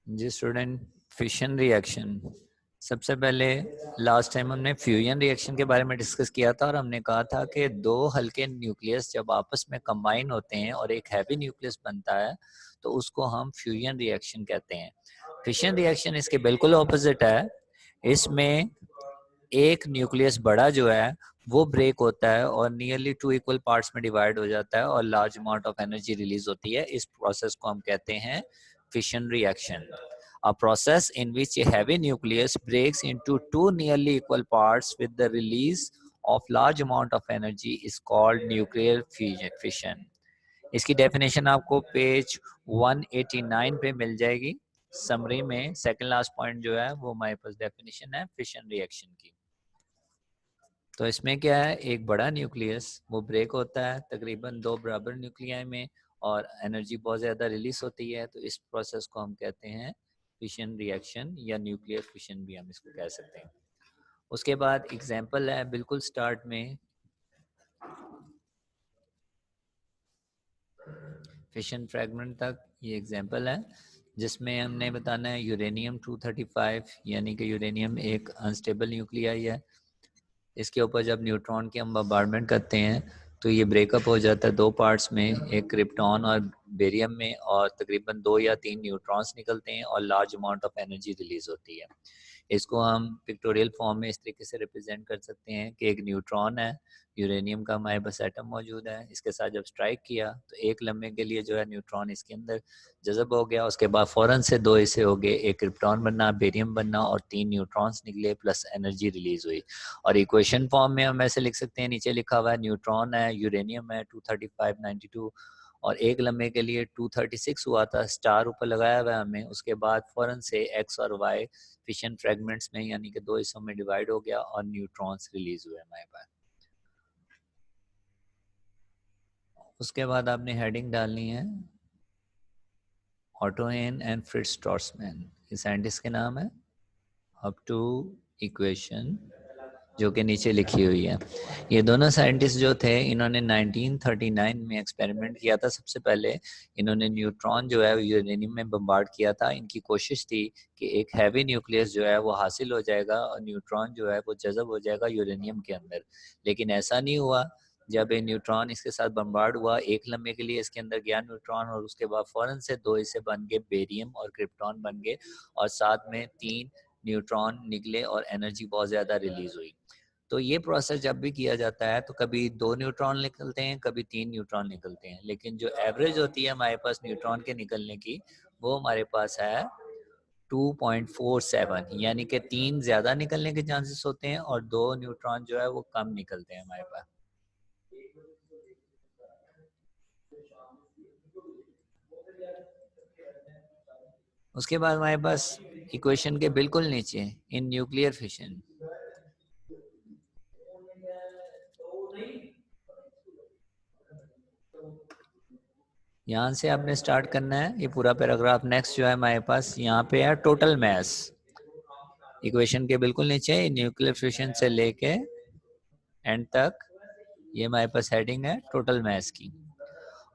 जी student, fission reaction. सबसे पहले last time हमने फ्यूजन रिएक्शन के बारे में डिस्कस किया था और हमने कहा था कि दो हल्के न्यूक्लियस जब आपस में कंबाइन होते हैं और एक हैवी न्यूक्लियस बनता है तो उसको हम फ्यूजन रिएक्शन कहते हैं। फिशन रिएक्शन इसके बिल्कुल ऑपोजिट है। इसमें एक न्यूक्लियस बड़ा जो है वो ब्रेक होता है और नियरली टू इक्वल पार्ट्स में डिवाइड हो जाता है और large amount of energy release होती है। इस प्रोसेस को हम कहते हैं fission reaction, a process in which a heavy nucleus breaks into two nearly equal parts with the release of large amount of energy is called nuclear fission. इसकी definition आपको page 189 पे मिल जाएगी। समरी में second last point जो है वो हमारे पास definition है फिशन रिएक्शन की। तो इसमें क्या है, एक बड़ा न्यूक्लियस वो ब्रेक होता है तकरीबन दो बराबर न्यूक्लियाई में और एनर्जी बहुत ज़्यादा रिलीज होती है। तो इस प्रोसेस को हम कहते हैं फिशन रिएक्शन या न्यूक्लियर फिशन भी हम इसको कह सकते हैं। उसके बाद एग्जांपल है बिल्कुल स्टार्ट में फिशन फ्रैगमेंट तक, ये एग्जांपल है जिसमें हमने बताना है यूरेनियम 235 यानी कि यूरेनियम एक अनस्टेबल न्यूक्लियाई है। इसके ऊपर जब न्यूट्रॉन की हम बम्बार्डमेंट करते हैं तो ये ब्रेकअप हो जाता है दो पार्ट्स में, एक क्रिप्टॉन और बेरियम में, और तकरीबन 2 या 3 न्यूट्रॉन्स निकलते हैं और large amount of energy release होती है। इसको हम पिक्टोरियल फॉर्म में इस तरीके से रिप्रेजेंट कर सकते हैं कि एक न्यूट्रॉन है, यूरेनियम का हमारे पास एटम मौजूद है, इसके साथ जब स्ट्राइक किया तो एक लम्हे के लिए जो है न्यूट्रॉन इसके अंदर जज़ब हो गया। उसके बाद फ़ौरन से दो हिस्से हो गए, एक क्रिप्टॉन बनना, बेरियम बनना और 3 न्यूट्रॉन्स निकले प्लस एनर्जी रिलीज हुई। और इक्वेशन फॉर्म में हम ऐसे लिख सकते हैं, नीचे लिखा हुआ है न्यूट्रॉन है, यूरेनियम है 235 92 और एक लम्हे के लिए 236 हुआ था, स्टार ऊपर लगाया हुआ है हमें। उसके बाद फ़ौरन से एक्स और वाई फिशन फ्रेगमेंट्स में यानी कि दो हिस्सों में डिवाइड हो गया और न्यूट्रॉन्स रिलीज हुए हमारे पास। उसके बाद आपने हेडिंग डालनी है ऑटो हेन एंड फ्रिट्ज स्ट्रॉसमैन, ये साइंटिस्ट के नाम है, अप टू इक्वेशन जो कि नीचे लिखी हुई है। ये दोनों साइंटिस्ट जो थे इन्होंने 1939 में एक्सपेरिमेंट किया था। सबसे पहले इन्होंने न्यूट्रॉन जो है यूरेनियम में बम्बार्ड किया था। इनकी कोशिश थी कि एक हैवी न्यूक्लियस जो है वो हासिल हो जाएगा और न्यूट्रॉन जो है वो जज़ब हो जाएगा यूरेनियम के अंदर, लेकिन ऐसा नहीं हुआ। जब ये न्यूट्रॉन इसके साथ बम्बार्ड हुआ एक लम्हे के लिए इसके अंदर गया न्यूट्रॉन और उसके बाद फ़ौरन से दो हिस्से बन गए, बेरियम और क्रिप्टॉन बन गए और साथ में 3 न्यूट्रॉन निकले और एनर्जी बहुत ज़्यादा रिलीज हुई। तो ये प्रोसेस जब भी किया जाता है तो कभी 2 न्यूट्रॉन निकलते हैं, कभी 3 न्यूट्रॉन निकलते हैं, लेकिन जो एवरेज होती है हमारे पास न्यूट्रॉन के निकलने की वो हमारे पास है 2.47, यानी कि 3 ज़्यादा निकलने के चांसेस होते हैं और 2 न्यूट्रॉन जो है वो कम निकलते हैं हमारे पास। उसके बाद हमारे पास इक्वेशन के बिल्कुल नीचे इन न्यूक्लियर फिशन, यहाँ से आपने स्टार्ट करना है ये पूरा पैराग्राफ। नेक्स्ट जो है हमारे पास यहाँ पे है टोटल मास। इक्वेशन के बिल्कुल नीचे न्यूक्लियर फिशन से लेके एंड तक ये हमारे पास हेडिंग है टोटल मास की।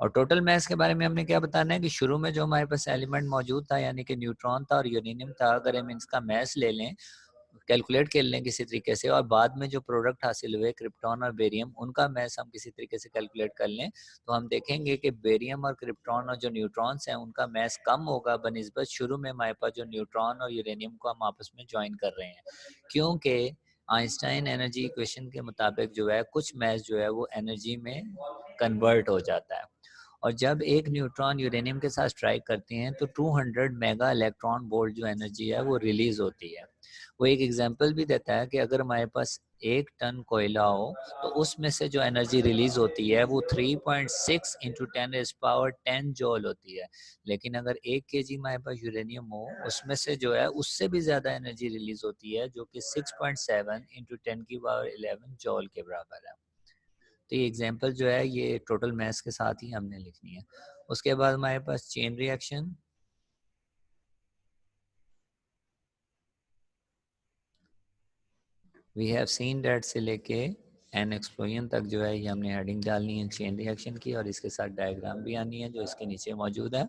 और टोटल मास के बारे में हमने क्या बताना है कि शुरू में जो हमारे पास एलिमेंट मौजूद था यानी कि न्यूट्रॉन था और यूरेनियम था, अगर हम इसका मास ले लें, कैलकुलेट कर लें किसी तरीके से, और बाद में जो प्रोडक्ट हासिल हुए क्रिप्टॉन और बेरियम उनका मास हम किसी तरीके से कैलकुलेट कर लें, तो हम देखेंगे कि बेरियम और क्रिप्टॉन और जो न्यूट्रॉन्स हैं उनका मास कम होगा बनिस्बत शुरू में हमारे पास जो न्यूट्रॉन और यूरेनियम को हम आपस में ज्वाइन कर रहे हैं, क्योंकि आइंस्टाइन एनर्जी इक्वेशन के मुताबिक जो है कुछ मास जो है वो एनर्जी में कन्वर्ट हो जाता है। और जब एक न्यूट्रॉन यूरेनियम के साथ स्ट्राइक करते हैं तो 200 मेगा इलेक्ट्रॉन वोल्ट जो एनर्जी है वो रिलीज होती है। वो एक एग्जांपल भी देता है कि अगर हमारे पास 1 टन कोयला हो तो उसमें से जो एनर्जी रिलीज होती है वो 3.6 इंटू 10⁻10 जॉल होती है, लेकिन अगर 1 kg हमारे पास यूरेनियम हो उसमें से जो है उससे भी ज़्यादा एनर्जी रिलीज होती है जो कि 6.7 इंटू 10⁻11 जॉल के बराबर है। तो ये एग्जांपल जो है ये टोटल मास के साथ ही हमने लिखनी है। उसके बाद हमारे पास chain reaction, we have seen that से लेके एन एक्सप्लोजन तक जो है ये हमने हेडिंग डालनी है चेन रिएक्शन की और इसके साथ डायग्राम भी आनी है जो इसके नीचे मौजूद है।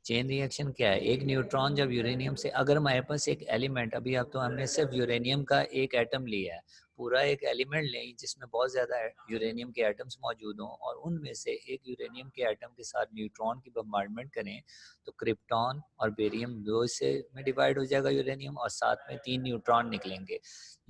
चेन रिएक्शन क्या है? एक न्यूट्रॉन जब यूरेनियम से, अगर हमारे पास एक एलिमेंट, अभी आप तो हमने सिर्फ यूरेनियम का एक एटम लिया है, पूरा एक एलिमेंट लें जिसमें बहुत ज़्यादा यूरेनियम के एटम्स मौजूद हों और उनमें से एक यूरेनियम के एटम के साथ न्यूट्रॉन की बम्बार्डमेंट करें, तो क्रिप्टॉन और बेरियम दो से में डिवाइड हो जाएगा यूरेनियम और साथ में 3 न्यूट्रॉन निकलेंगे।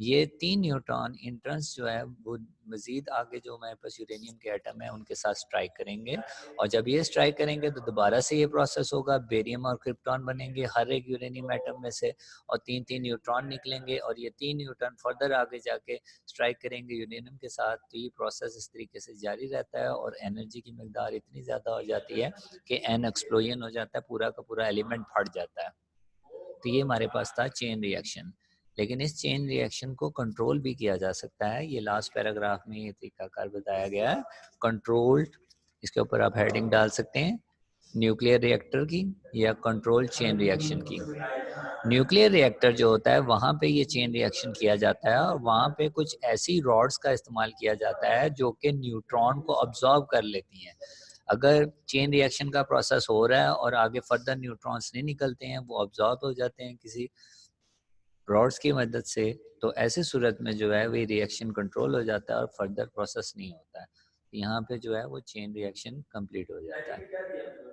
ये 3 न्यूट्रॉन इंट्रंस जो है वो मज़ीद आगे जो हमारे पास यूरेनियम के एटम है उनके साथ स्ट्राइक करेंगे और जब ये स्ट्राइक करेंगे तो दोबारा से ये प्रोसेस होगा, बेरियम और क्रिप्टॉन बनेंगे हर एक यूरेनियम एटम में से और 3-3 न्यूट्रॉन निकलेंगे और ये 3 न्यूट्रॉन फर्दर आगे जाके स्ट्राइक करेंगे यूरेनियम के साथ। तो ये प्रोसेस इस तरीके से जारी रहता है और एनर्जी की मकदार इतनी ज़्यादा हो जाती है कि एन एक्सप्लोजन हो जाता है, पूरा का पूरा एलिमेंट फट जाता है। तो ये हमारे पास था चेन रिएक्शन। लेकिन इस चेन रिएक्शन को कंट्रोल भी किया जा सकता है, ये लास्ट पैराग्राफ में ये तरीकाकार बताया गया है, कंट्रोल्ड। इसके ऊपर आप हेडिंग डाल सकते हैं न्यूक्लियर रिएक्टर की या कंट्रोल चेन रिएक्शन की। न्यूक्लियर रिएक्टर जो होता है वहाँ पे ये चेन रिएक्शन किया जाता है और वहाँ पे कुछ ऐसी रॉड्स का इस्तेमाल किया जाता है जो कि न्यूट्रॉन को अब्जॉर्ब कर लेती हैं। अगर चेन रिएक्शन का प्रोसेस हो रहा है और आगे फर्दर न्यूट्रॉन्स नहीं निकलते हैं, वो अब्जॉर्ब हो जाते हैं किसी रॉड्स की मदद से, तो ऐसी सूरत में जो है वो रिएक्शन कंट्रोल हो जाता है और फर्दर प्रोसेस नहीं होता है। यहाँ पे जो है वो चेन रिएक्शन कंप्लीट हो जाता है।